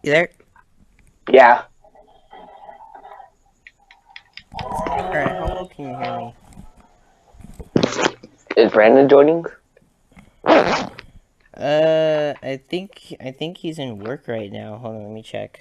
You there? Yeah. Alright, how well can you hear me? Is Brandon joining? I think he's in work right now. Hold on, let me check.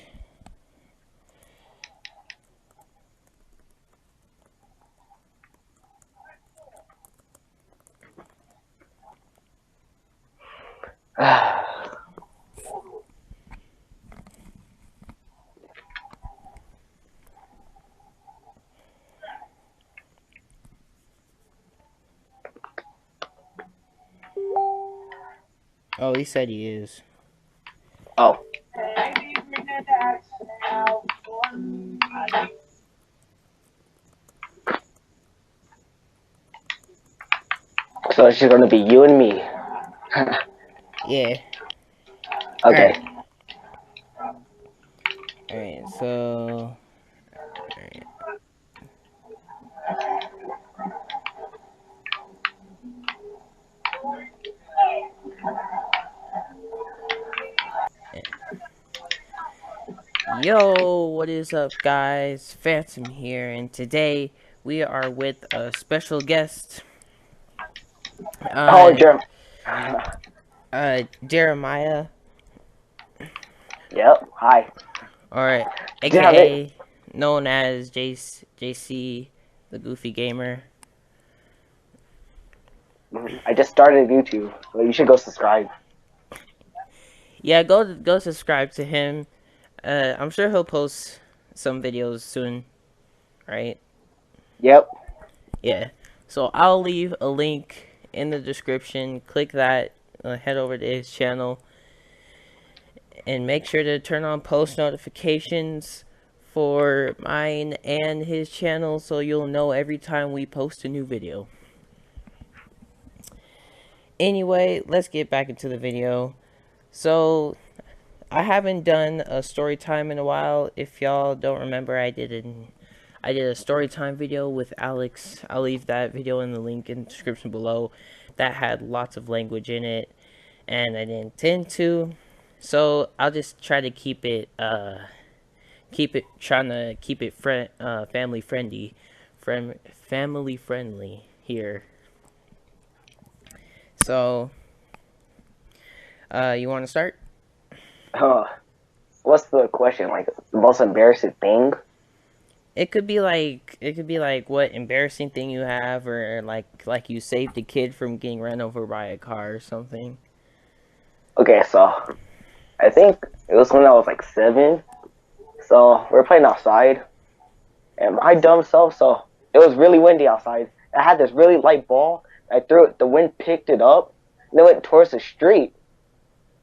Oh, he said he is. Oh, so it's just gonna be you and me. Yeah. Okay. Alright. Alright, so alright. Yo, what is up guys? Phantom here, and today we are with a special guest. Oh, Uh Jerem. Jeremiah, Yep. Hi. or Damn it. aka known as JC the Goofy Gamer. I just started YouTube, so you should go subscribe. Yeah, go subscribe to him. I'm sure he'll post some videos soon, right? Yep. Yeah. So I'll leave a link in the description. Click that. Head over to his channel and make sure to turn on post notifications for mine and his channel so you'll know every time we post a new video. Anyway, let's get back into the video. So I haven't done a story time in a while. If y'all don't remember, I did a story time video with Alex. I'll leave that video in the link in the description below. That had lots of language in it, and I didn't intend to. So I'll just try to trying to keep it family friendly here. So, you want to start? Huh. What's the question? Like the most embarrassing thing? It could be like what embarrassing thing you have, or like you saved a kid from getting run over by a car or something. Okay, so I think it was when I was like 7. So we are playing outside, and my dumb self. So it was really windy outside. I had this really light ball. I threw it. The wind picked it up, and it went towards the street.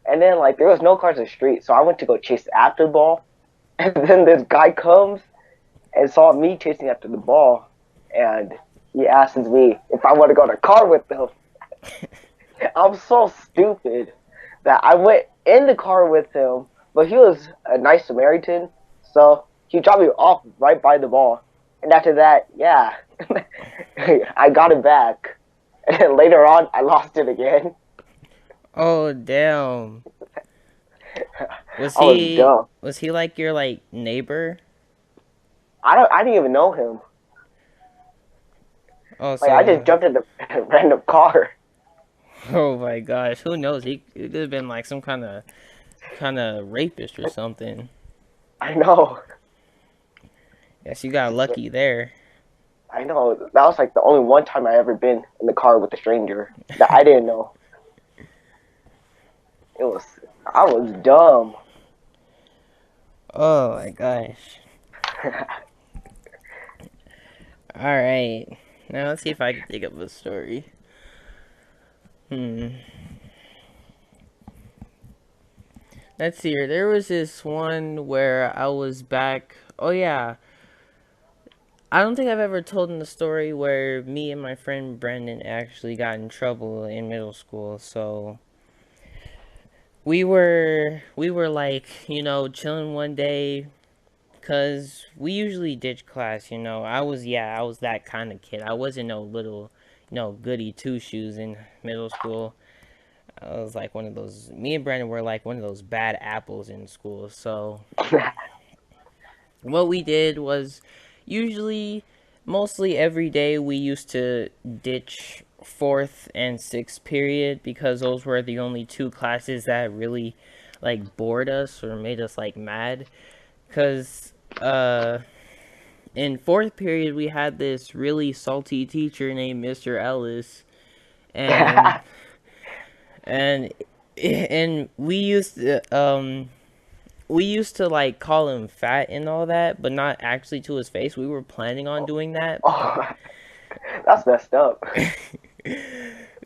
And then like there was no cars in the street, so I went to go chase after the ball. And then this guy comes and saw me chasing after the ball, and he asks me if I want to go to the car with him. I'm so stupid that I went in the car with him, but he was a nice Samaritan, so he dropped me off right by the ball. And after that, yeah, I got it back. And then later on, I lost it again. Oh damn! Was I was he dumb. was he like your like neighbor? I didn't even know him. Oh, Like I just so jumped in the random car. oh my gosh, who knows? He could have been like some kind of rapist or something. I know. Guess you got lucky there. I know. That was like the only one time I ever been in the car with a stranger that I didn't know. It was I was dumb. Oh my gosh! All right, now let's see if I can think of a story. Hmm. Let's see here. There was this one where I was back. Oh yeah, I don't think I've ever told in the story where me and my friend Brendan actually got in trouble in middle school. So we were like, chilling one day cuz we usually ditch class, I was that kind of kid. I wasn't no little, goody two shoes in middle school. I was like one of those. Me and Brandon were like one of those bad apples in school. So what we did was usually, mostly every day, we used to ditch fourth and sixth period because those were the only two classes that really like bored us or made us like mad. Cause in fourth period we had this really salty teacher named Mr. Ellis, and and and we used to like call him fat and all that, but not actually to his face. We were planning on doing that. Oh, that's messed up.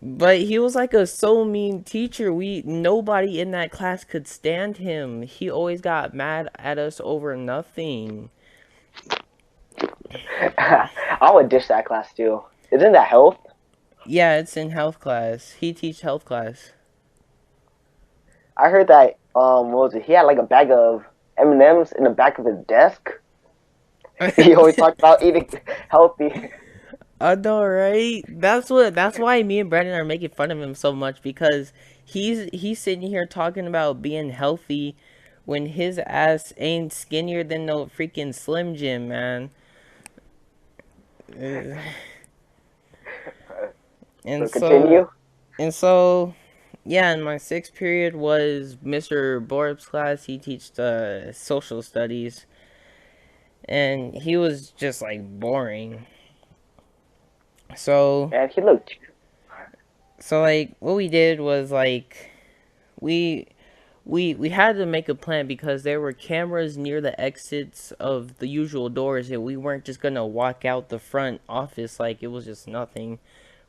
But he was like a so mean teacher. We nobody in that class could stand him. He always got mad at us over nothing. I would dish that class too. Isn't that health? Yeah, it's in health class. He teach health class. I heard that what was it? He had like a bag of M&Ms in the back of his desk. He always talked about eating healthy. I know, right? That's why me and Brandon are making fun of him so much because he's sitting here talking about being healthy when his ass ain't skinnier than no freaking Slim Jim, man. Uh, So And so continue. and so yeah, and my sixth period was Mr. Borup's class. He teached social studies, and he was just like boring. So And he looked. like what we did was like we we had to make a plan because there were cameras near the exits of the usual doors, and we weren't just gonna walk out the front office like it was just nothing.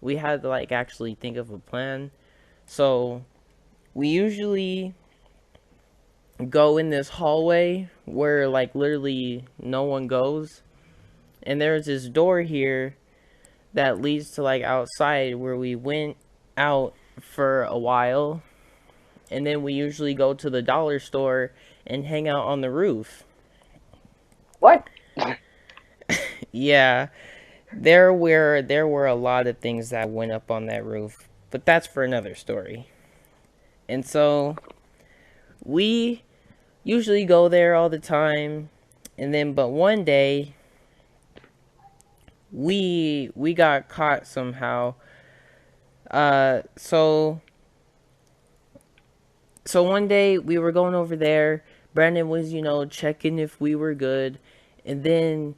We had to like actually think of a plan. So we usually go in this hallway where like literally no one goes, and there's this door here that leads to like outside where we went out for a while, and then we usually go to the dollar store and hang out on the roof. What? Yeah, there were a lot of things that went up on that roof, but that's for another story. And so we usually go there all the time, and then but one day we got caught somehow. So one day we were going over there. Brandon was, checking if we were good, and then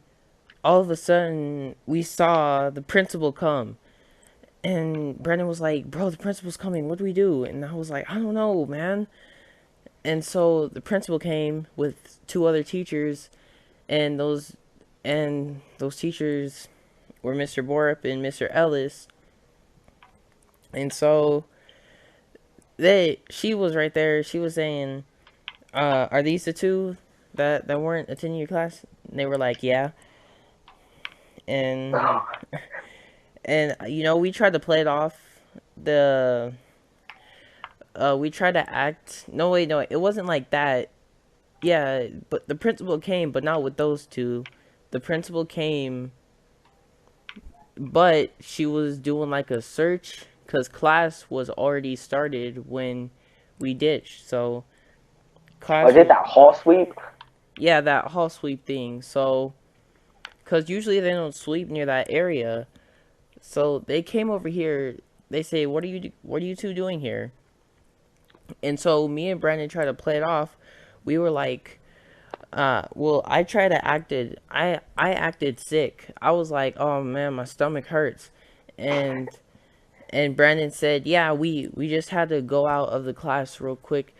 all of a sudden we saw the principal come. And Brandon was like, "Bro, the principal's coming. What do we do?" And I was like, "I don't know, man." And so the principal came with two other teachers, and those teachers were Mr. Borup and Mr. Ellis. And so she was right there. She was saying, "Are these the two that weren't attending your class?" And they were like, "Yeah." And we tried to play it off. The we tried to act. No, wait, no, it wasn't like that. Yeah, but the principal came, but not with those two. The principal came, but she was doing like a search because class was already started when we ditched. So class Was it was, that hall sweep? yeah, that hall sweep thing. So because usually they don't sweep near that area, so they came over here. They say, what are you two doing here?" And so me and Brandon tried to play it off. We were like, well, I acted sick. I was like, "Oh man, my stomach hurts." And Brandon said, "Yeah, we just had to go out of the class real quick.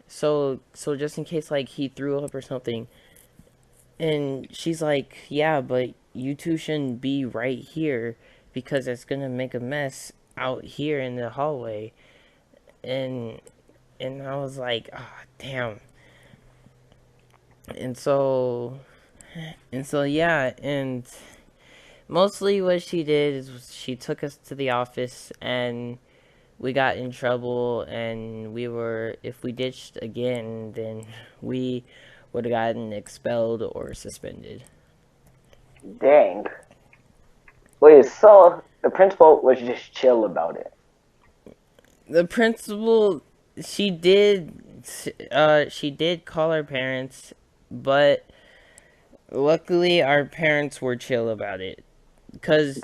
So just in case like he threw up or something." And she's like, "Yeah, but you two shouldn't be right here because it's gonna make a mess out here in the hallway." And I was like, "Ah, oh, damn." And so yeah, and mostly what she did is she took us to the office, and we got in trouble, and if we ditched again, then we would have gotten expelled or suspended. Dang. Wait, so the principal was just chill about it. The principal, she did, she did call our parents, but luckily our parents were chill about it, cause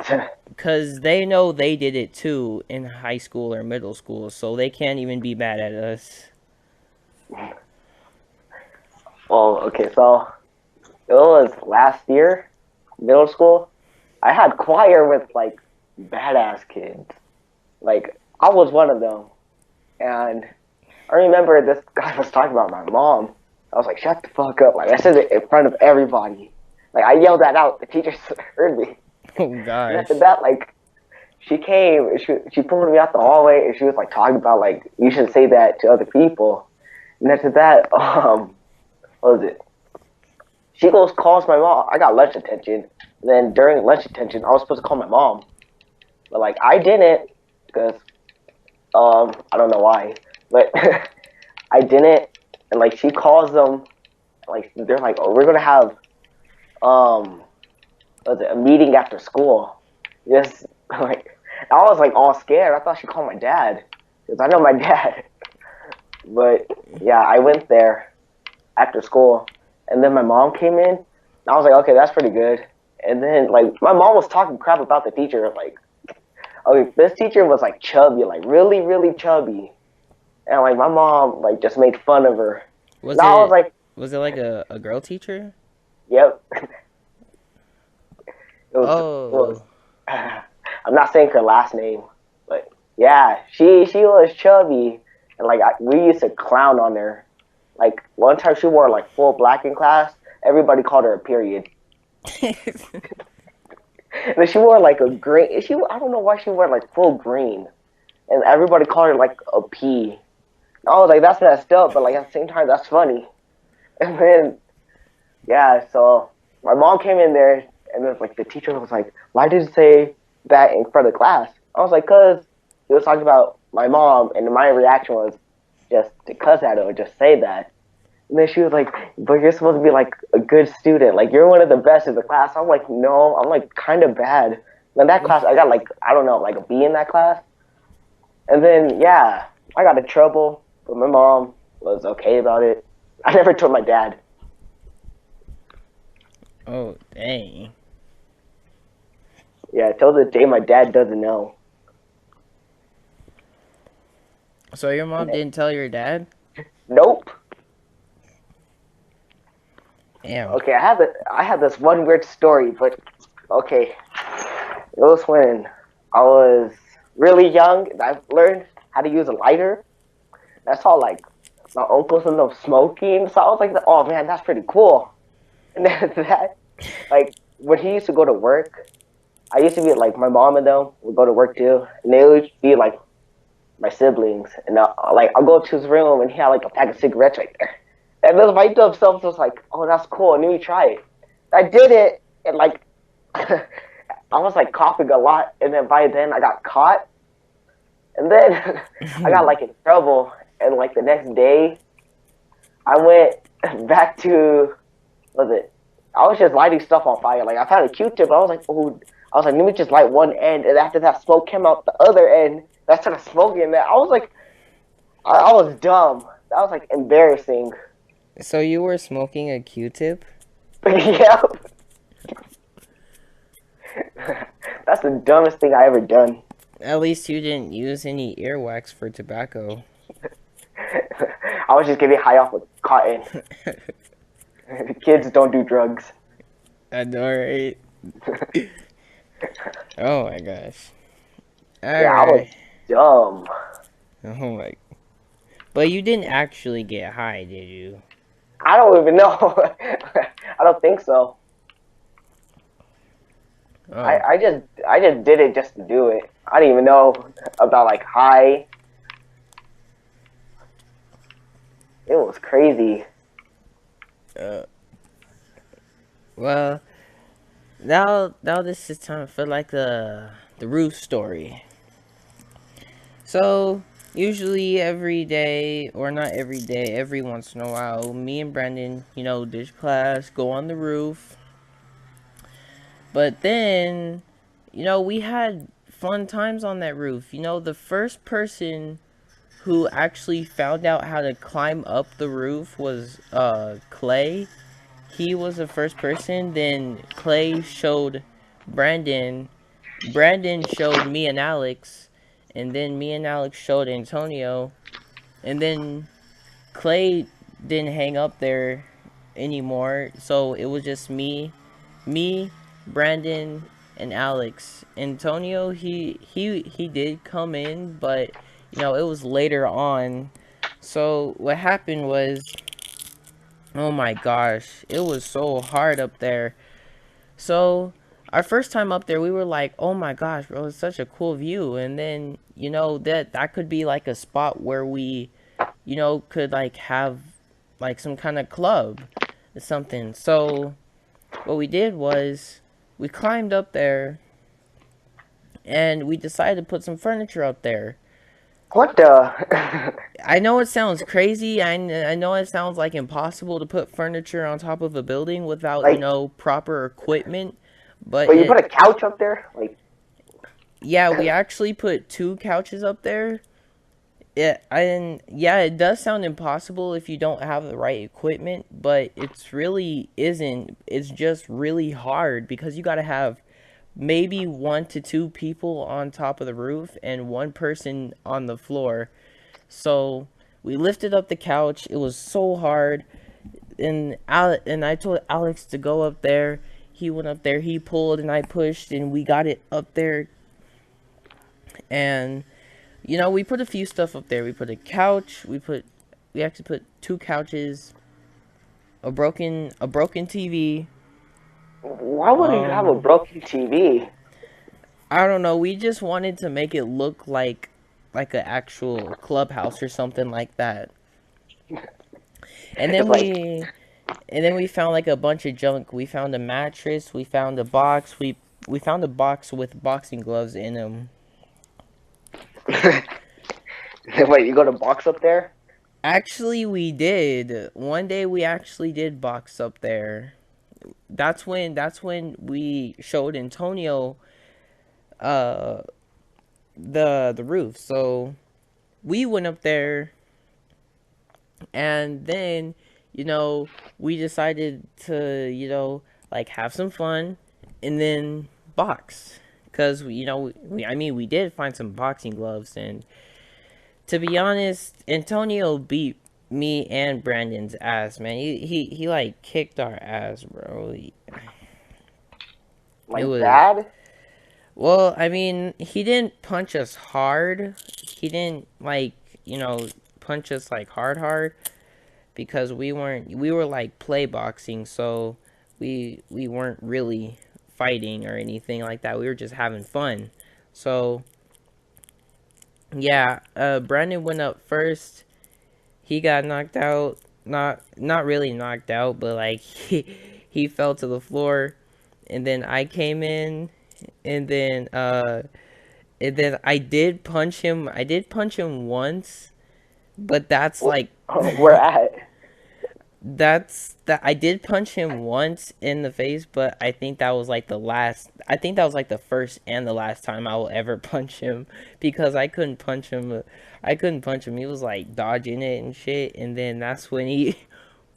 they know they did it too in high school or middle school, so they can't even be mad at us. Oh, okay. So it was last year, middle school. I had choir with like badass kids. Like I was one of them, and I remember this guy was talking about my mom. I was like, "Shut the fuck up!" Like I said it in front of everybody. Like I yelled that out. The teachers heard me. Oh And after gosh. that, like she came, and she pulled me out the hallway, and she was like talking about like you should say that to other people. And after that, what was it? She goes calls my mom. I got lunch attention. And then during lunch attention, I was supposed to call my mom, but like I didn't because I don't know why, but I didn't. And like she calls them, like they're like, oh, we're gonna have what was it, a meeting after school. Just like I was like all scared. I thought she called my dad because I know my dad. But yeah, I went there after school, and then my mom came in. I was like, okay, that's pretty good. And then like my mom was talking crap about the teacher, like, okay, this teacher was like chubby, like really, really chubby, and like my mom like just made fun of her. And Was I was it like, was it like a girl teacher? yep, it was. Oh. I'm not saying her last name, but yeah, she was chubby, and like we used to clown on her. Like one time she wore like full black in class. Everybody called her a period. And then she wore like a green. I don't know why she wore like full green, and everybody called her like a P. I was like, that's messed up, but like at the same time, that's funny. And then yeah, so my mom came in there, and then like the teacher was like, why did you say that in front of the class? I was like, cause he was talking about my mom, and my reaction was just to cuss at her or just say that. And then she was like, but you're supposed to be like a good student. Like you're one of the best in the class. I'm like, no, I'm like kind of bad. In that class, I got like, I don't know, like a B in that class. And then, yeah, I got in trouble, but my mom was okay about it. I never told my dad. Oh dang. Yeah, till the day my dad doesn't know. So your mom didn't tell your dad? Nope. Damn. Okay, I had this one weird story, but okay. It was when I was really young and I learned how to use a lighter. I saw like my uncles and them smoking, so I was like, "Oh man, that's pretty cool." And then that, like, when he used to go to work, I used to be like my mom and them would go to work too, and they would be like my siblings, and like I'll go to his room and he had like a pack of cigarettes right there, and then my dumb self was like, "Oh, that's cool," and let me try it. I did it, and like I was like coughing a lot, and then by then I got caught, and then I got like in trouble, and like the next day I went back to what was it? I was just lighting stuff on fire. Like I found a Q-tip. I was like, oh, I was like, let me just light one end, and after that smoke came out the other end. That started smoking, and I was like, I was dumb. That was like embarrassing. So you were smoking a Q-tip? Yeah, that's the dumbest thing I ever done. At least you didn't use any earwax for tobacco. I was just getting high off of cotton. Kids don't do drugs. I know, right? Oh my gosh. Yeah, I was Alright. dumb. Oh my. But you didn't actually get high, did you? I don't even know. I don't think so. Oh. I just did it just to do it. I didn't even know about like high. It was crazy. Well, now this is time for like the roof story. So usually every day, or not every day, every once in a while, me and Brendan, ditch class, go on the roof. But then, we had fun times on that roof. The first person who actually found out how to climb up the roof was Clay. He was the first person. Then Clay showed Brandon. Brandon showed me and Alex, and then me and Alex showed Antonio, and then Clay didn't hang up there anymore. So it was just me, Brandon, and Alex. Antonio, he did come in, but you know it was later on. So what happened was, oh my gosh, it was so hard up there. So our first time up there, we were like, oh my gosh, bro, it's such a cool view. And then you know that could be like a spot where we, you know, could like have like some kind of club or something. So what we did was we climbed up there and we decided to put some furniture up there. What the? I know it sounds crazy. I know it sounds like impossible to put furniture on top of a building without, you Like, know, proper equipment. But but you put a couch up there? Like, yeah, we actually put two couches up there. Yeah, it does sound impossible if you don't have the right equipment, but it's really isn't. It's just really hard because you got to have maybe 1 to 2 people on top of the roof and one person on the floor. So we lifted up the couch. It was so hard, and I told Alex to go up there. He went up there. He pulled, and I pushed, and we got it up there. And you know, we put a few stuff up there. We put a couch. We actually put 2 couches, a broken TV. why would you have a Um, broken TV? I don't know. We just wanted to make it look like an actual clubhouse or something like that. And It's then like, we found like a bunch of junk. We found a mattress. We found a box. We found a box with boxing gloves in them. wait, you got a box up there? Actually, we did. One day we actually did box up there. That's when we showed Antonio uh the roof. So we went up there, and then you know we decided to, you know, like have some fun and then box, because you know I mean we did find some boxing gloves, and to be honest, Antonio beat me and Brandon's ass, man. He like kicked our ass, bro. It Like, was, bad? well, I mean, he didn't punch us hard. He didn't like, you know, punch us like hard because we were like play boxing, so we weren't really fighting or anything like that. We were just having fun. So, yeah, Brandon went up first. He got knocked out. Not really knocked out, but like he fell to the floor, and then I came in, and then I did punch him. I did punch him once, but that's like Where at? that's that I did punch him once in the face, but I think that was like the last. I think that was like the first and the last time I will ever punch him, because I couldn't punch him. I couldn't punch him. He was like dodging it and shit, and then that's when he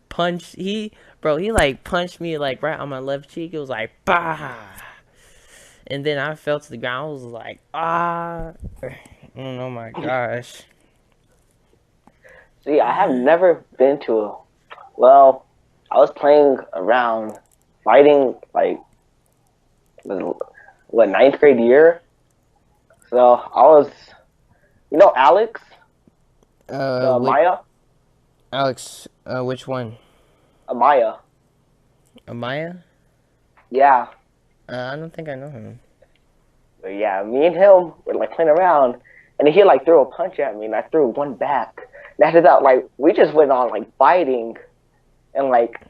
punched. He like punched me like right on my left cheek. It was like bah, and then I fell to the ground. I was like ah, oh my gosh. See, I have never been to a. Well, I was playing around, fighting, like, what, ninth grade year? So I was, you know, Alex, the Which Maya? Alex? Which one? Amaya. Amaya? Yeah. I don't think I know him. But yeah, me and him were like playing around, and he like threw a punch at me, and I threw one back. And after that, like, we just went on like fighting, and like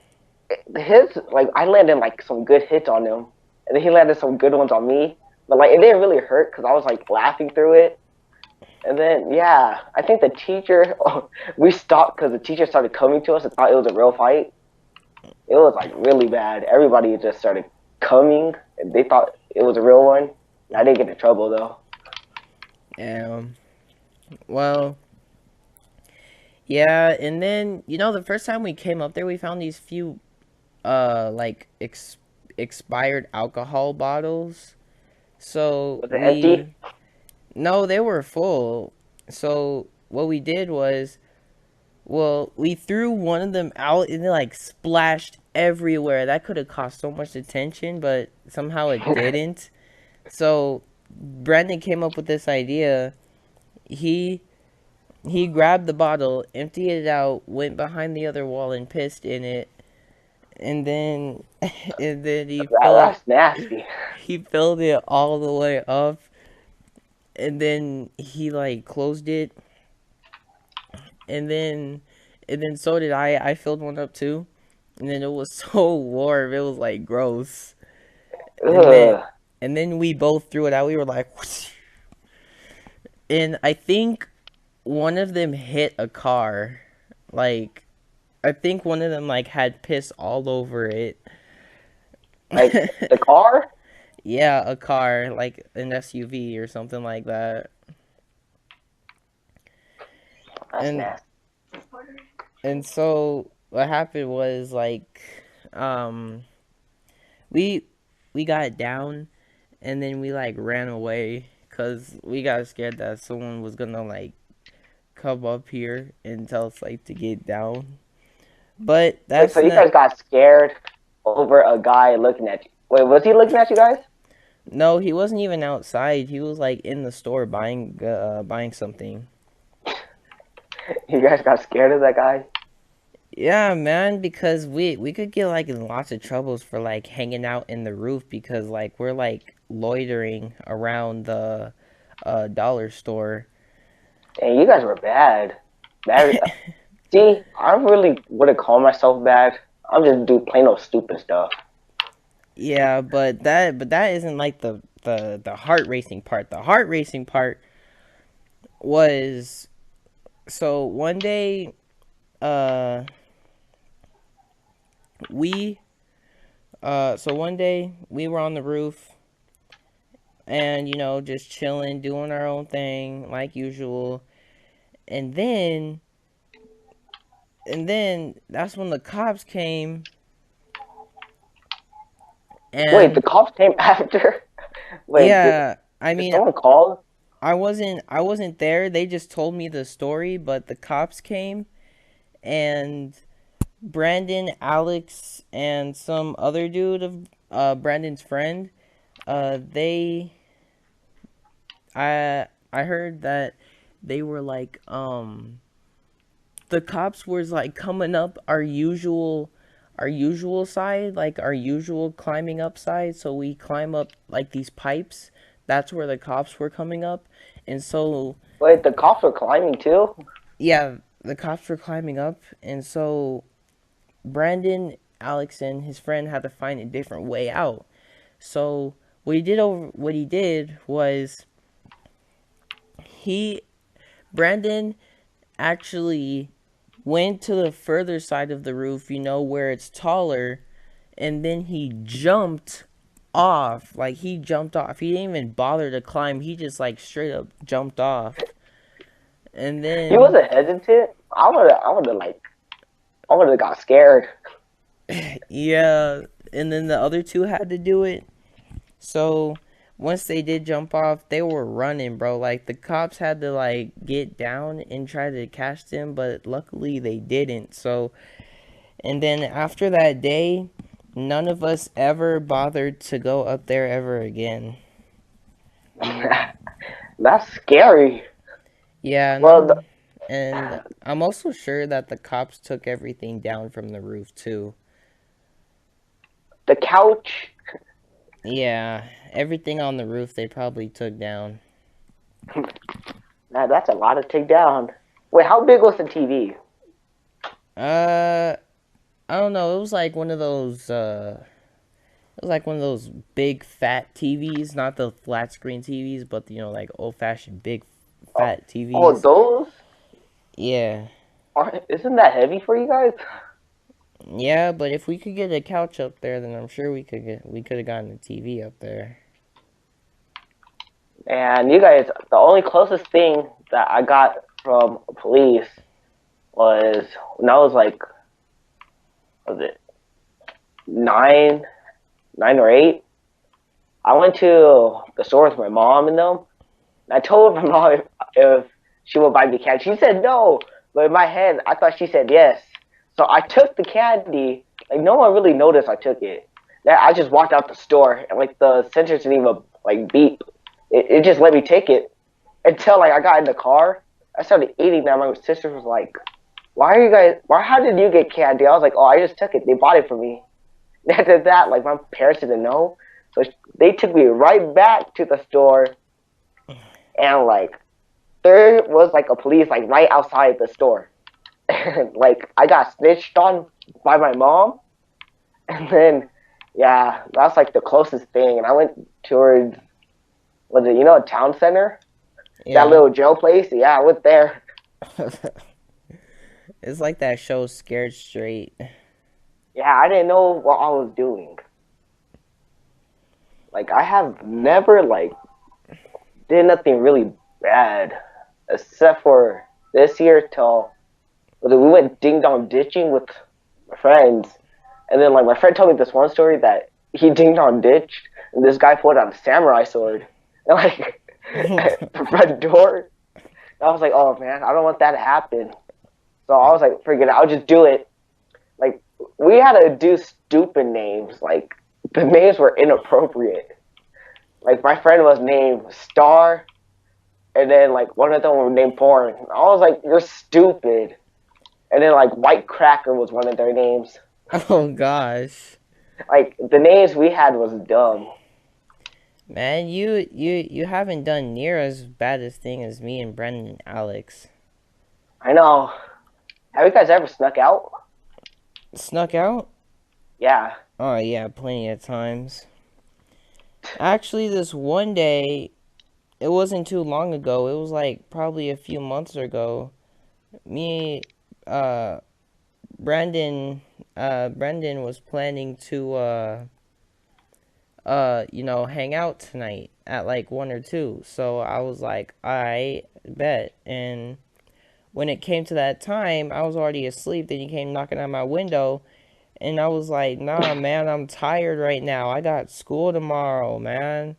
his like I landed like some good hits on him, and then he landed some good ones on me. But like it didn't really hurt because I was like laughing through it. And then yeah, I think the teacher we stopped because the teacher started coming to us and thought it was a real fight. It was like really bad. Everybody just started coming, and they thought it was a real one. I didn't get in trouble though. Um. Well, Yeah, and then the first time we came up there, we found these few like expired alcohol bottles. So Was it empty? we no, they were full. So what we did was, well, we threw one of them out and it like splashed everywhere. That could have caused so much attention, but somehow it didn't. So Brandon came up with this idea. He he grabbed the bottle, emptied it out, went behind the other wall and pissed in it, and then and then That's nasty. he filled it all the way up, and then he like closed it, and then so did I. I filled one up too, and then it was so warm, it was like gross. And then Ugh. and then we both threw it out. We were like, whoosh. And I think one of them hit a car. Like, I think one of them like had piss all over it. Like the car? Yeah, a car, like an SUV or something like that. That's And nasty. and so what happened was like, um, we we got down, and then we like ran away because we got scared that someone was gonna like come up here and tell us like to get down. But Wait, so that's you not. guys got scared over a guy looking at you? Wait, was he looking at you guys? No, he wasn't even outside. He was like in the store buying something. You guys got scared of that guy? Yeah, man, because we could get like in lots of troubles for like hanging out in the roof because like we're like loitering around the dollar store. And you guys were bad. Bad. See, I really wouldn't call myself bad. I'm just do plain old stupid stuff. Yeah, but that isn't like the heart racing part. The heart racing part was, so one day uh we one day we were on the roof and just chilling, doing our own thing like usual. And then that's when the cops came. Wait, the And cops came after? Wait, yeah, I did mean, someone call? I wasn't there. They just told me the story, but the cops came, and Brandon, Alex, and some other dude of Brandon's friend, they I heard that they were like, the cops was like coming up our usual side, like our usual climbing up side. So we climb up like these pipes. That's where the cops were coming up. And so Wait, the cops were climbing too? yeah, the cops were climbing up, and so Brandon, Alex, and his friend had to find a different way out. So what he did was, he Brandon actually went to the further side of the roof, where it's taller, and then he jumped off. Like, he jumped off. He didn't even bother to climb. He just like straight up jumped off. And He then wasn't hesitant. I would have got scared. yeah, and then the other two had to do it. So once they did jump off, they were running, bro. Like, the cops had to like get down and try to catch them, but luckily they didn't. So, and then after that day, none of us ever bothered to go up there ever again. That's scary. Yeah, Well, none. And I'm also sure that the cops took everything down from the roof too. the couch. Yeah, everything on the roof they probably took down. Nah, that's a lot to take down. Wait, how big was the TV? Uh, I don't know. It was like one of those. It was like one of those big fat TVs, not the flat screen TVs, but like old fashioned big Oh, fat oh, TVs. those? Yeah, Isn't that heavy for you guys? yeah. But if we could get a couch up there, then I'm sure we could have gotten a TV up there. And you guys, the only closest thing that I got from police was when I was like, was it 9, 9 or 8? I went to the store with my mom and them. And I told my mom if she would buy me candy. She said no, but in my head, I thought she said yes. So I took the candy. Like no one really noticed I took it. Then I just walked out the store, and like the sensors didn't even like beep. It just let me take it until like I got in the car. I started eating that. My sister was like, "Why are you guys? Why? How did you get candy?" I was like, "Oh, I just took it. They bought it for me." And after that, like my parents didn't know, so they took me right back to the store, and like there was like a police like right outside the store. And like I got snitched on by my mom, and then yeah, that's like the closest thing. And I went towards, was it, a town center, that Yeah. little jail place? Yeah, I went there. It's like that show Scared Straight. Yeah, I didn't know what I was doing. Like I have never like did nothing really bad, except for this year till we went ding dong ditching with my friends. And then like my friend told me this one story that he ding dong ditched, and this guy pulled out a samurai sword and like at the front door. And I was like, oh man, I don't want that to happen. So I was like, forget it, I'll just do it. Like we had to do stupid names. Like the names were inappropriate. Like my friend was named Star, and then like one of them was named Porn. I was like, you're stupid. And then like White Cracker was one of their names. Oh gosh. Like the names we had was dumb. Man, you haven't done near as bad a thing as me and Brendan and Alex. I know. Have you guys ever snuck out? Snuck out? Yeah. Oh yeah, plenty of times. Actually, this one day, it wasn't too long ago. It was like probably a few months ago. Me, uh, Brendan was planning to hang out tonight at like 1 or 2. So I was like, I bet. And when it came to that time, I was already asleep. Then he came knocking at my window, and I was like, nah, man, I'm tired right now. I got school tomorrow, man.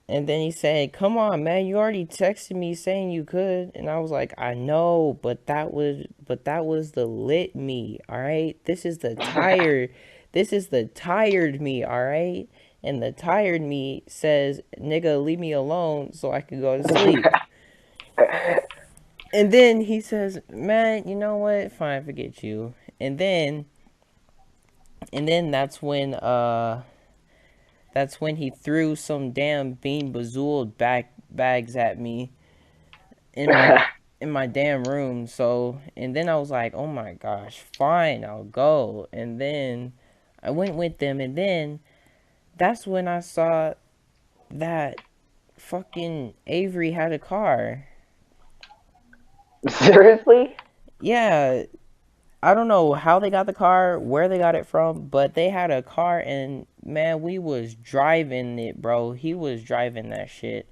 And then he said, come on, man, you already texted me saying you could. And I was like, I know, but that was the lit me, all right? This is the tired me, all right? And the tired me says, nigga, leave me alone so I can go to sleep. And then he says, man, you know what? Fine, forget you. And then that's when he threw some damn Bean Bazooled bags at me in my damn room. So, and then I was like, oh my gosh, fine, I'll go. And then I went with them, and then that's when I saw that fucking Avery had a car. Seriously? Yeah, I don't know how they got the car, where they got it from, but they had a car, and man, we was driving it, bro. He was driving that shit.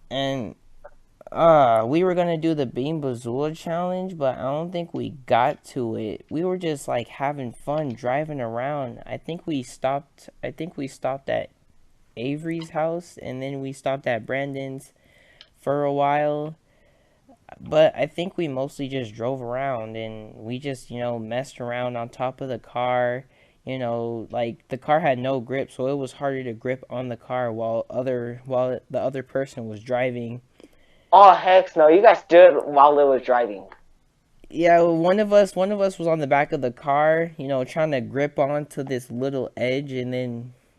And we were gonna do the Bean Bazool challenge, but I don't think we got to it. We were just like having fun driving around. I think we stopped at Avery's house, and then we stopped at Brandon's for a while. But I think we mostly just drove around, and we just, messed around on top of the car. Like the car had no grip, so it was harder to grip on the car while the other person was driving. Oh heck no! You guys stood while it was driving. Yeah, one of us was on the back of the car, trying to grip onto this little edge, and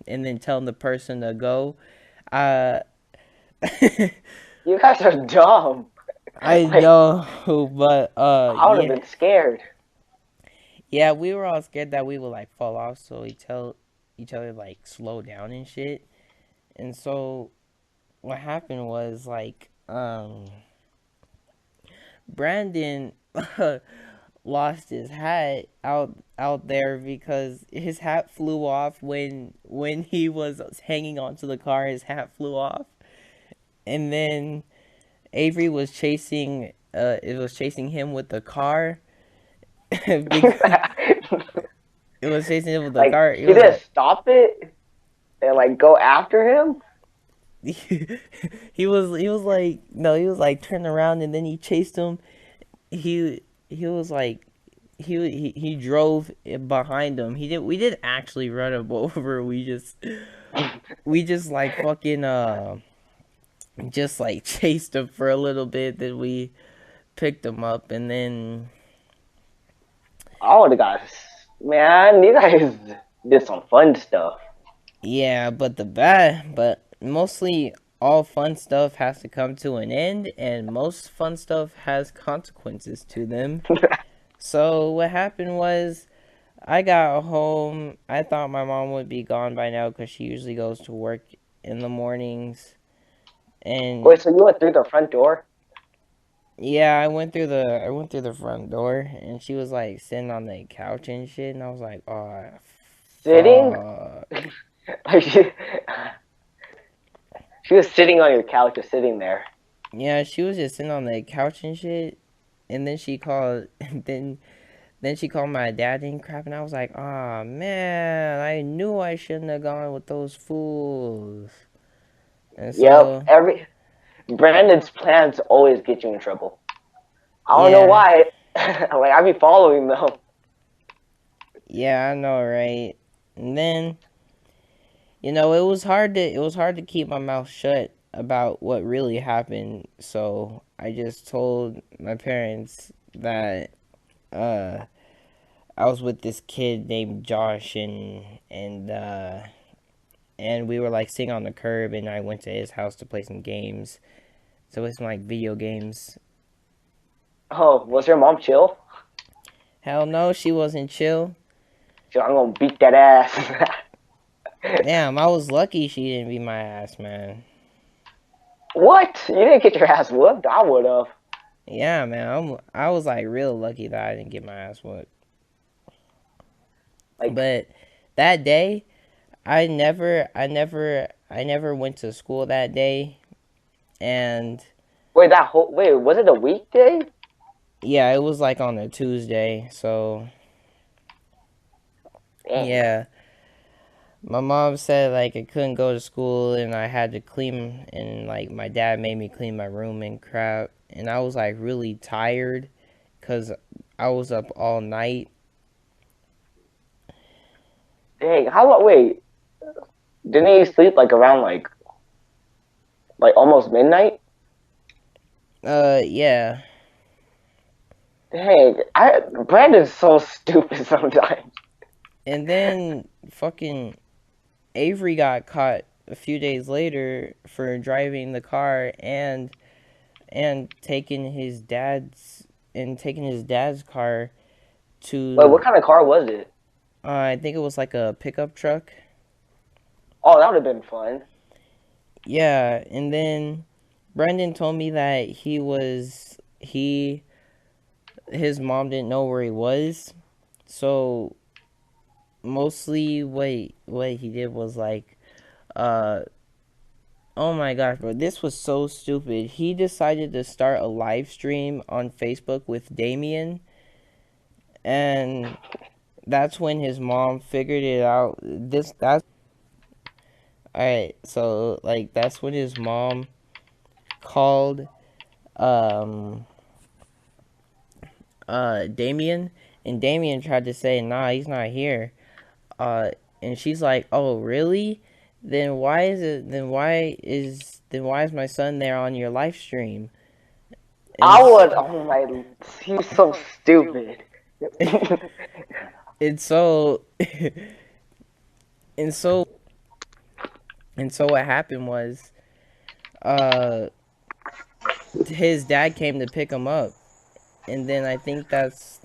then telling the person to go. Uh You guys are dumb. I Like know, but I would have yeah. been scared. Yeah, we were all scared that we would like fall off, so we tell each other like slow down and shit. And so what happened was like Brandon lost his hat out there because his hat flew off when he was hanging onto the car. His hat flew off, and then Avery was chasing it was chasing him with the car. Because it was chasing him with the Like car. He he was didn't like, stop it and like go after him. he was like, no, he was like turning around and then he chased him. He was like, he drove behind him. We didn't actually run him over. We just like fucking just like chased him for a little bit. Then we picked him up and then Oh, the guys, man, you guys did some fun stuff. yeah, but mostly all fun stuff has to come to an end, and most fun stuff has consequences to them. So what happened was, I got home. I thought my mom would be gone by now because she usually goes to work in the mornings. And Wait, so you went through the front door? yeah, I went through the front door, and she was like sitting on the couch and shit, and I was like, oh, Sitting? fuck. Like she was sitting on your couch, just sitting there. Yeah, she was just sitting on the couch and shit, and then she called, and then she called my dad and crap, and I was like, oh man, I knew I shouldn't have gone with those fools. And Yep, so, every Brandon's plans always get you in trouble. I don't know yeah, why. Like I be following them. yeah, I know, right? And then, it was hard to keep my mouth shut about what really happened. So I just told my parents that uh I was with this kid named Josh, and we were like sitting on the curb, and I went to his house to play some games. So it's like video games. Oh, was your mom chill? Hell no, she wasn't chill. She's like, I'm gonna beat that ass. Damn, I was lucky she didn't beat my ass, man. What? You didn't get your ass whooped? I would have. Yeah, man, I was like real lucky that I didn't get my ass whooped. Like, But that day, I never went to school that day, and wait, was it a weekday? yeah, it was like on a Tuesday, so Dang. yeah. My mom said like I couldn't go to school and I had to clean, and like my dad made me clean my room and crap, and I was like really tired cuz I was up all night. Dang. How long? Wait, didn't you sleep like around like almost midnight? Yeah. Dang. Brandon's so stupid sometimes. And then fucking Avery got caught a few days later for driving the car and taking his dad's car Wait, what to kind of car was it? I think it was like a pickup truck. Oh, that would have been fun. Yeah, and then Brendan told me that his mom didn't know where he was. So mostly what he did was like uh oh my gosh, bro, this was so stupid. He decided to start a live stream on Facebook with Damien, and that's when his mom figured it out. That's all right. So like that's when his mom called um Damien, and Damien tried to say, nah, he's not here. Uh and she's like, oh really? Then why is my son there on your live stream? And I would. Oh my, he's so stupid. and so and so and so what happened was uh his dad came to pick him up, and then I think that's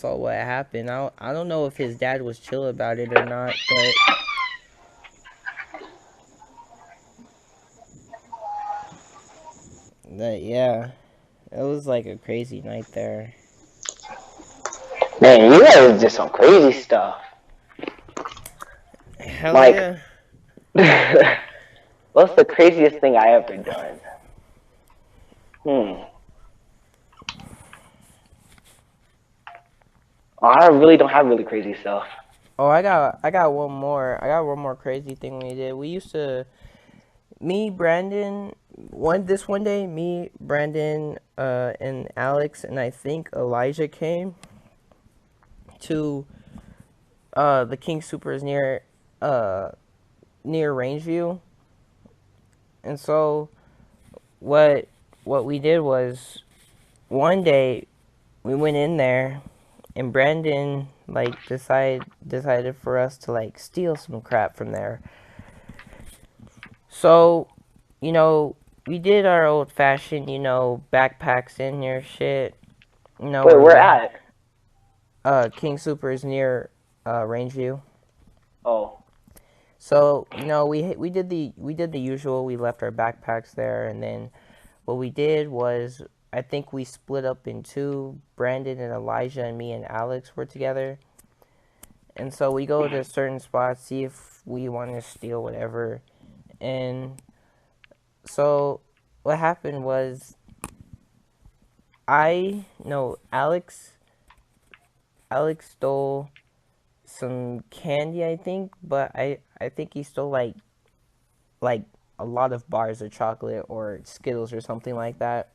all what happened. I don't know if his dad was chill about it or not, but yeah, it was like a crazy night there. Man, you guys did some crazy stuff. Hell Like, yeah. what's the craziest thing I ever done? Hmm. I really don't have really crazy stuff. Oh, I got one more. I got one more crazy thing we did. We used to me, Brandon, one day, me, Brandon, and Alex, and I think Elijah came to the King Supers uh near Rangeview, and so what what we did was one day we went in there, and Brandon like decided for us to like steal some crap from there. So, you know, we did our old fashioned, backpacks in there shit. Wait, Where where we at? King Supers near Rangeview. Oh, So, we did the usual. We left our backpacks there, and then what we did was I think we split up in two. Brandon and Elijah and me and Alex were together. And so we go to certain spots, see if we want to steal whatever. And so what happened was I no Alex stole some candy, I think, but I think he stole like a lot of bars of chocolate or Skittles or something like that.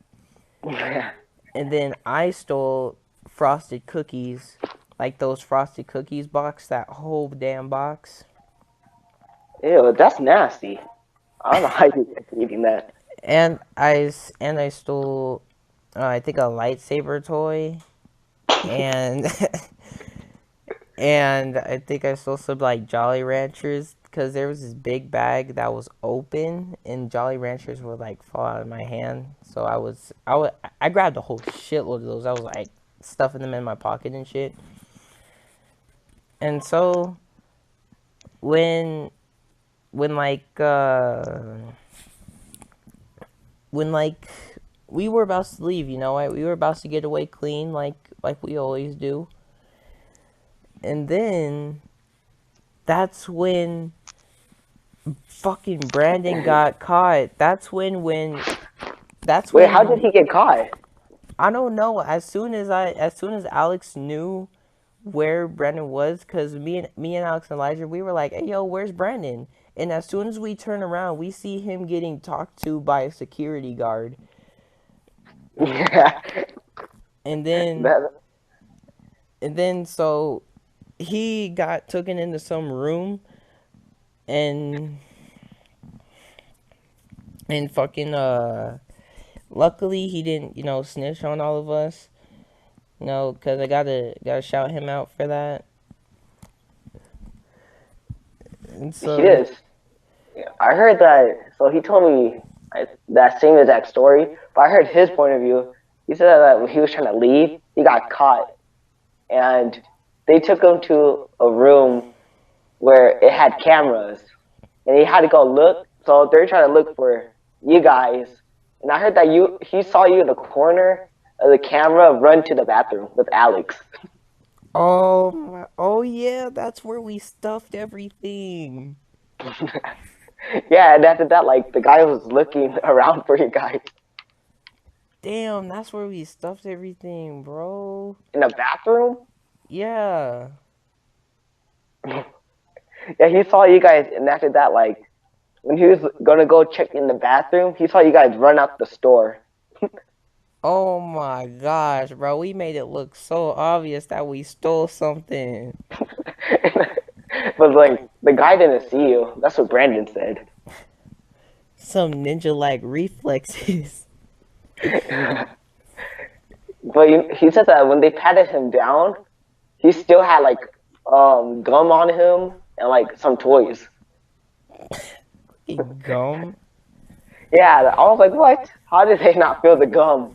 And then I stole frosted cookies, like those frosted cookies box, that whole damn box. ew, that's nasty. I don't know how you get eating that. And I stole I think a lightsaber toy and and I think I stole some like Jolly Ranchers because there was this big bag that was open and Jolly Ranchers would like fall out of my hand. So I grabbed a whole shitload of those. I was like stuffing them in my pocket and shit. And so when when like when like we were about to leave, we were about to get away clean like we always do. And then that's when fucking Brandon got caught. That's Wait, how did when he get caught? I don't know. As soon as Alex knew where Brandon was, because me and Alex and Elijah, we were like, "Hey, yo, where's Brandon?" And as soon as we turn around, we see him getting talked to by a security guard. Yeah. And then That, so he got taken into some room and fucking luckily he didn't, snitch on all of us. Cause I gotta shout him out for that. And he so is. I heard that. So he told me that same exact story, but I heard his point of view. He said that when he was trying to leave, he got caught, and they took him to a room where it had cameras, and he had to go look. So they're trying to look for you guys, and I heard that he saw you in the corner of the camera run to the bathroom with Alex. oh yeah, that's where we stuffed everything. Yeah, and after that, like the guy was looking around for you guys Damn, that's where we stuffed everything, bro. in the bathroom. Yeah. Yeah, he saw you guys, and after that, like when he was gonna go check in the bathroom, he saw you guys run out the store. Oh my gosh, bro. We made it look so obvious that we stole something. But like the guy didn't see you. That's what Brandon said. Some ninja like reflexes. But he said that when they patted him down, he still had like gum on him and like some toys. Gum. Yeah, I was like, what? How did they not feel the gum?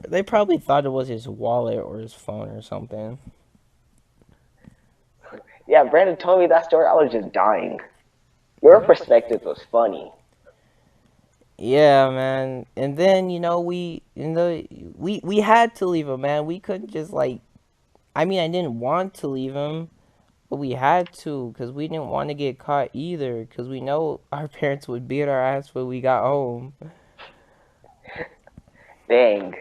They probably thought it was his wallet or his phone or something. Yeah, Brandon told me that story. I was just dying. Your perspective was funny. Yeah, man. And then we had to leave him, man. We couldn't just like. I mean, I didn't want to leave him, but we had to because we didn't want to get caught either. Because we know our parents would beat our ass when we got home. Dang.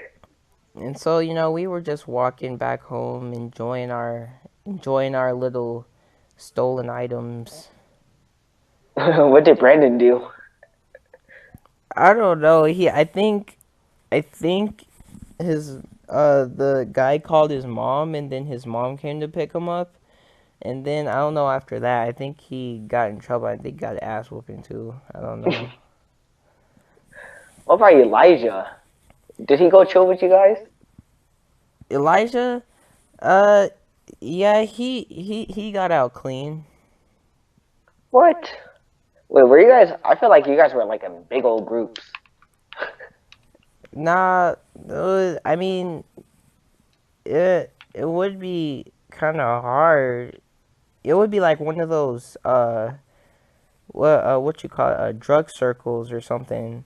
And so, we were just walking back home, enjoying our little stolen items. What did Brandon do? I don't know. I think his the guy called his mom, and then his mom came to pick him up. And then I don't know after that. I think he got in trouble. I think he got ass whooping too. I don't know. What about Elijah? Did he go chill with you guys? Elijah, uh, yeah, he got out clean. What? Wait, were you guys? I feel like you guys were like in big old groups. Nah, I mean, it would be kind of hard. It would be like one of those what you call it, drug circles or something.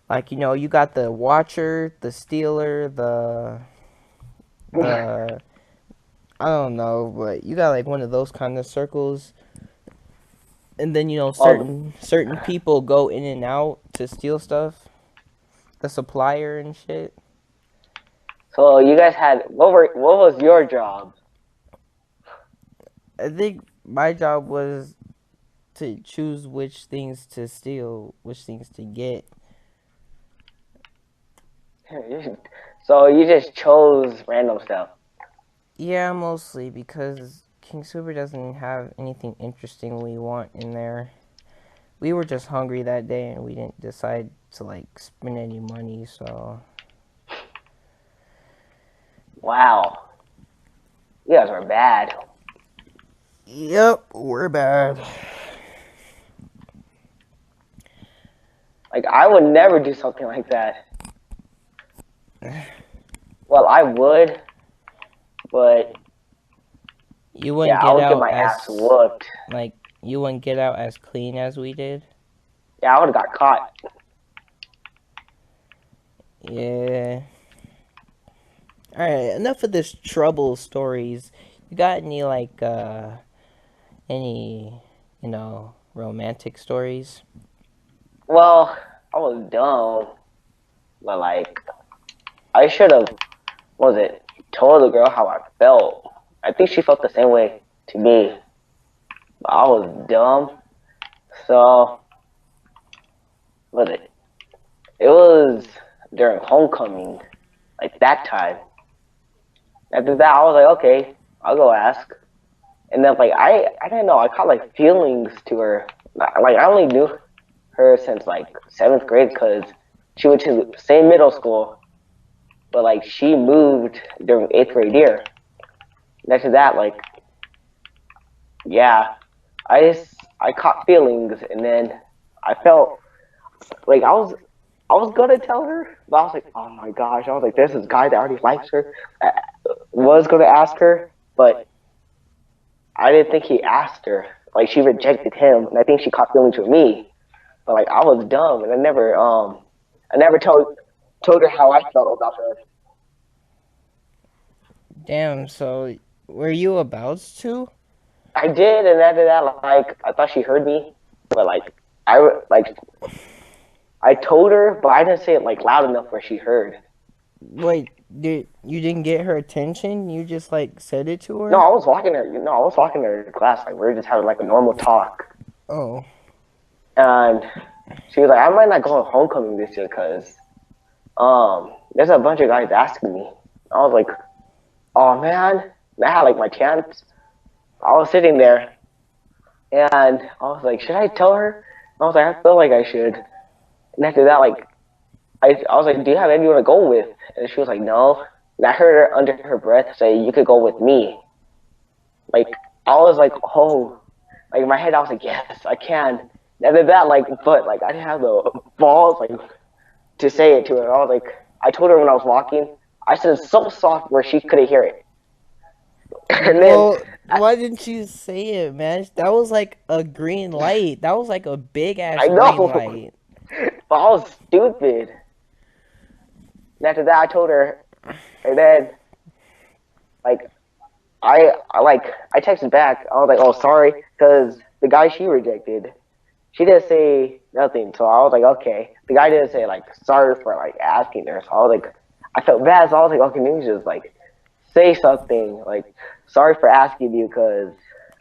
Like you got the watcher, the stealer, the I don't know, but you got like one of those kind of circles, and then Oh, certain people go in and out to steal stuff, the supplier and shit. so you guys had what was your job? I think my job was to choose which things to steal, which things to get. So you just chose random stuff. Yeah, mostly because King Super doesn't have anything interesting we want in there. We were just hungry that day and we didn't decide to like spend any money, so Wow, you guys were bad. yep, we're bad. Like I would never do something like that. Well, I would, but You yeah, wouldn't I get would get out my ass as whooped. like you wouldn't get out as clean as we did. Yeah, I would have got caught. Yeah. Alright, enough of this trouble stories. You got any romantic stories? Well, I was dumb, but like I should have, what was it, told the girl how I felt. I think she felt the same way to me. But I was dumb, so what was it? It was during homecoming, like that time. After that, I was like, okay, I'll go ask. And then like I didn't know, I caught like feelings to her. Like I only knew her since like seventh grade because she went to the same middle school, but like she moved during eighth grade year. Next to that, like yeah, I caught feelings, and then I felt like I was gonna tell her, but I was like, oh my gosh, I was like, there's this guy that already likes her. I was gonna ask her, but I didn't think he asked her. Like she rejected him, and I think she caught feelings for me. But like I was dumb, and I never told her how I felt about her. Damn, so were you about to? I did, and after that, like I thought she heard me, but like I told her, but I didn't say it like loud enough where she heard. Wait, you didn't get her attention? You just like said it to No, her? I was walking her. No, I was walking her to class. Like we were just having like a normal talk, Oh. and she was like, "I might not go on homecoming this year because there's a bunch of guys asking me." I was like, "Oh man," and I had like my chance. I was sitting there, and I was like, "Should I tell her?" And I was like, "I feel like I should." And after that, like I was like, "Do you have anyone to go with?" And she was like, "No." And I heard her under her breath say, "You could go with me." Like I was like, "Oh." Like in my head, I was like, yes, I can. And then that, like, but like I didn't have the balls like to say it to her. I was like, I told her when I was walking. I said it so soft where she couldn't hear it. And then Well, why didn't you say it, man? That was like a green light. That was like a big ass I green know, light. but I was stupid. And after that, I told her, and then like I texted back. I was like, oh sorry, because the guy she rejected, she didn't say nothing. So I was like, okay. The guy didn't say like sorry for like asking her. So I was like, I felt bad, so I was like, okay, maybe just like say something. Like, sorry for asking you, because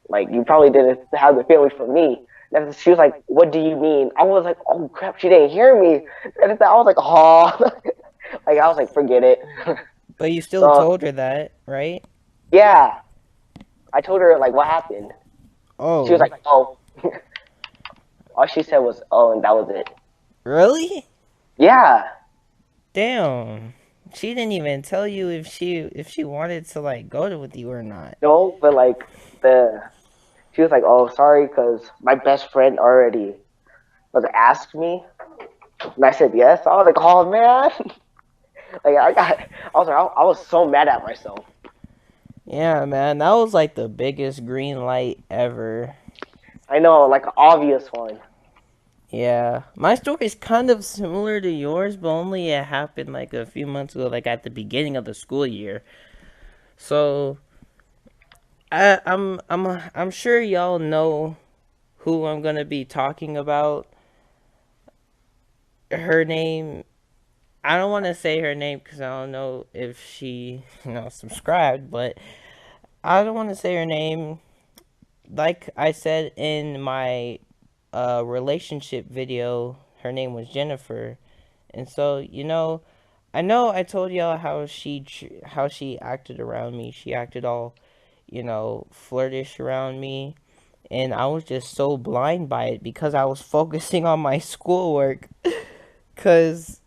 like you probably didn't have the feeling for me. And she was like, what do you mean? I was like, oh crap, she didn't hear me. And I was like, oh, like I was like, forget it. But you still So told her that, right? yeah, I told her like what happened. She was Oh, like, oh. All she said was, oh, and that was it. really? Yeah. Damn. She didn't even tell you if she wanted to like go to with you or not. No, but like the she was like, oh, sorry, because my best friend already was asked me, and I said yes. I was like, oh man, like I was like, I was so mad at myself. Yeah, man, that was like the biggest green light ever. I know, like an obvious one. Yeah, my story is kind of similar to yours, but only it happened like a few months ago, like at the beginning of the school year. So I'm sure y'all know who I'm gonna be talking about. Her name, I don't want to say her name because I don't know if she subscribed, but I don't want to say her name. Like I said in my relationship video, her name was Jennifer. And so, I know I told y'all how she acted around me. She acted all, flirtish around me, and I was just so blind by it because I was focusing on my schoolwork. Cause,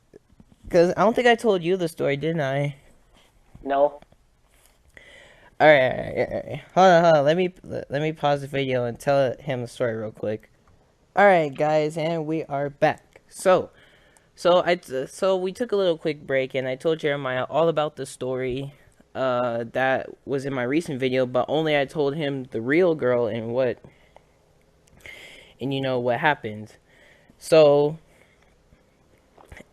cause I don't think I told you the story, didn't I? No, All right. Hold on. Let me pause the video and tell him the story real quick. All right, guys, and we are back. So we took a little quick break, and I told Jeremiah all about the story that was in my recent video, but only I told him the real girl and what happened. So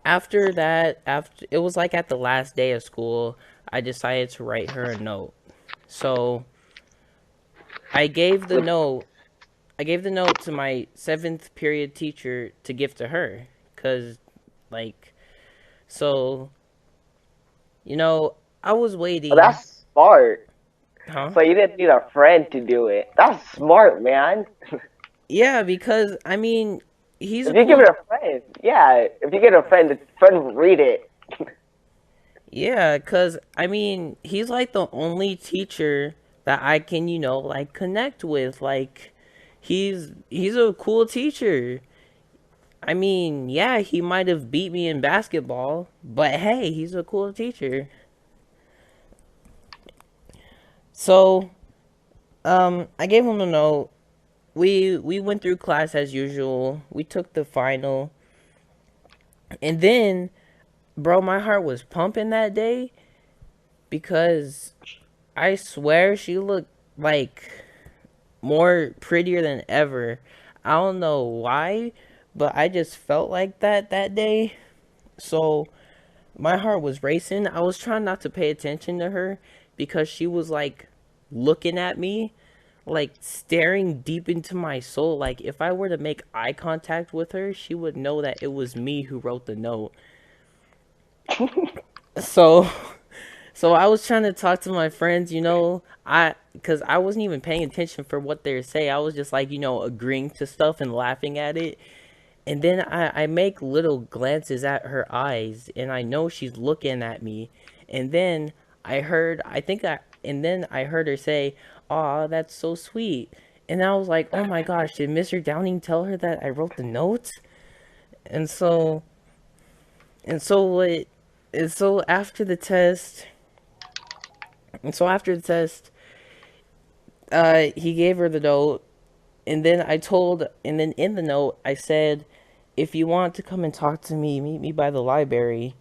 after that, after it was like at the last day of school, I decided to write her a note. So I gave the note. I gave the note to my seventh period teacher to give to her, cause like so I was but waiting. that's smart. Huh? So you didn't need a friend to do it. That's smart, man. Yeah, because I mean, he's If a you give cool. it a friend, yeah. If you get a friend, the friend will read it. Yeah, cause I mean, he's like the only teacher that I can, like connect with. Like, he's a cool teacher. I mean, yeah, he might have beat me in basketball, but hey, he's a cool teacher. So, I gave him a note. We went through class as usual. We took the final, and then, bro, my heart was pumping that day because I swear she looked like more prettier than ever. I don't know why, but I just felt like that day. So my heart was racing. I was trying not to pay attention to her because she was like looking at me, like staring deep into my soul. Like if I were to make eye contact with her, she would know that it was me who wrote the note. So So I was trying to talk to my friends, because I wasn't even paying attention for what they were saying. I was just like, agreeing to stuff and laughing at it. And then I make little glances at her eyes, and I know she's looking at me. And then and then I heard her say, "Aw, that's so sweet." And I was like, "Oh my gosh, did Mr. Downing tell her that I wrote the notes?" And so, and so what, and so after the test, and so after the test, he gave her the note, and then in the note I said, if you want to come and talk to me, meet me by the library.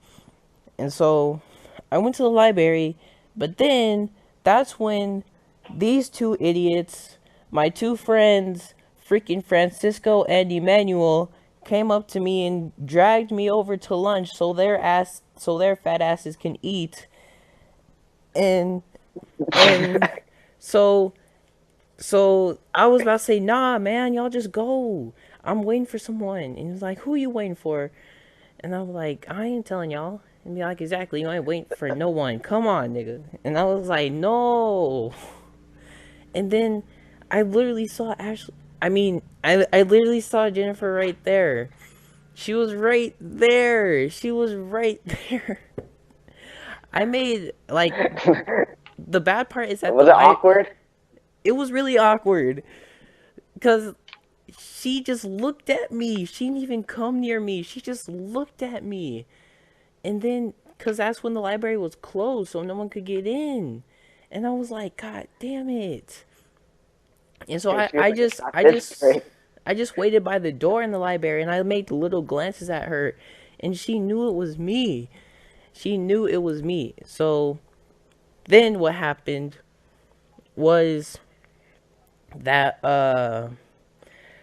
And so I went to the library, but then that's when these two idiots, my two friends, freaking Francisco and Emmanuel, came up to me and dragged me over to lunch so their fat asses can eat. And and so So I was about to say, nah, man, y'all just go. I'm waiting for someone. And he was like, who you waiting for? And I was like, I ain't telling y'all. And be like, exactly, you ain't waiting for no one. Come on, nigga. And I was like, no. And then I literally saw Ashley. I literally saw Jennifer right there. She was right there. She was right there. I made like the bad part is that Was it awkward? it was really awkward because she just looked at me. She didn't even come near me. She just looked at me. And then because that's when the library was closed, so no one could get in. And I was like, God damn it. And so She was like, I got this straight. I just waited by the door in the library and I made little glances at her and she knew it was me. She knew it was me. So then what happened was that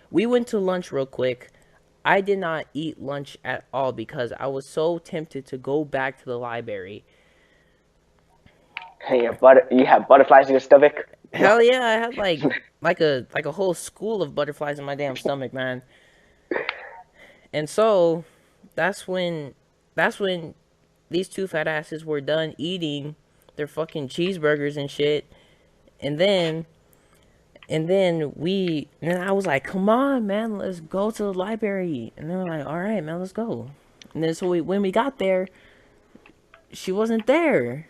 we went to lunch real quick. I did not eat lunch at all because I was so tempted to go back to the library. Hey, you have butterflies in your stomach? No. Hell yeah, I had like a whole school of butterflies in my damn stomach, man. And so that's when that's when these two fat asses were done eating their fucking cheeseburgers and shit. And then and then I was like, come on, man, let's go to the library. And they were like, all right, man, let's go. And then so when we got there, she wasn't there.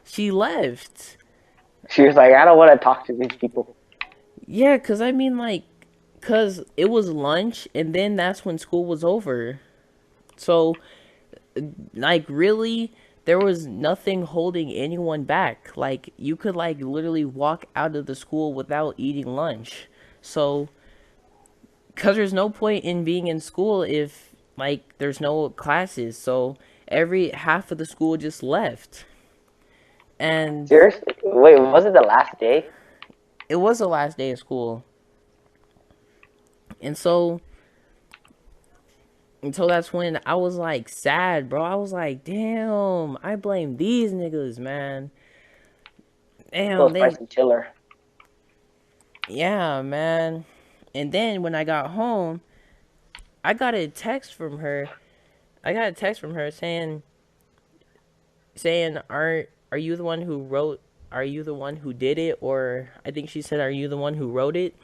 She left. She was like, I don't want to talk to these people. Yeah, cause it was lunch, and then that's when school was over. So, like, really, there was nothing holding anyone back. Like, you could, like, literally walk out of the school without eating lunch. So, because there's no point in being in school if, like, there's no classes. So, every half of the school just left. And Seriously? Wait, was it the last day? it was the last day of school. And so, until that's when I was like sad, bro. I was like, damn, I blame these niggas, man. Little Damn, spicy chiller. yeah, man. And then when I got home, I got a text from her. I got a text from her saying, are you the one who wrote? Are you the one who did it? Or I think she said, are you the one who wrote it?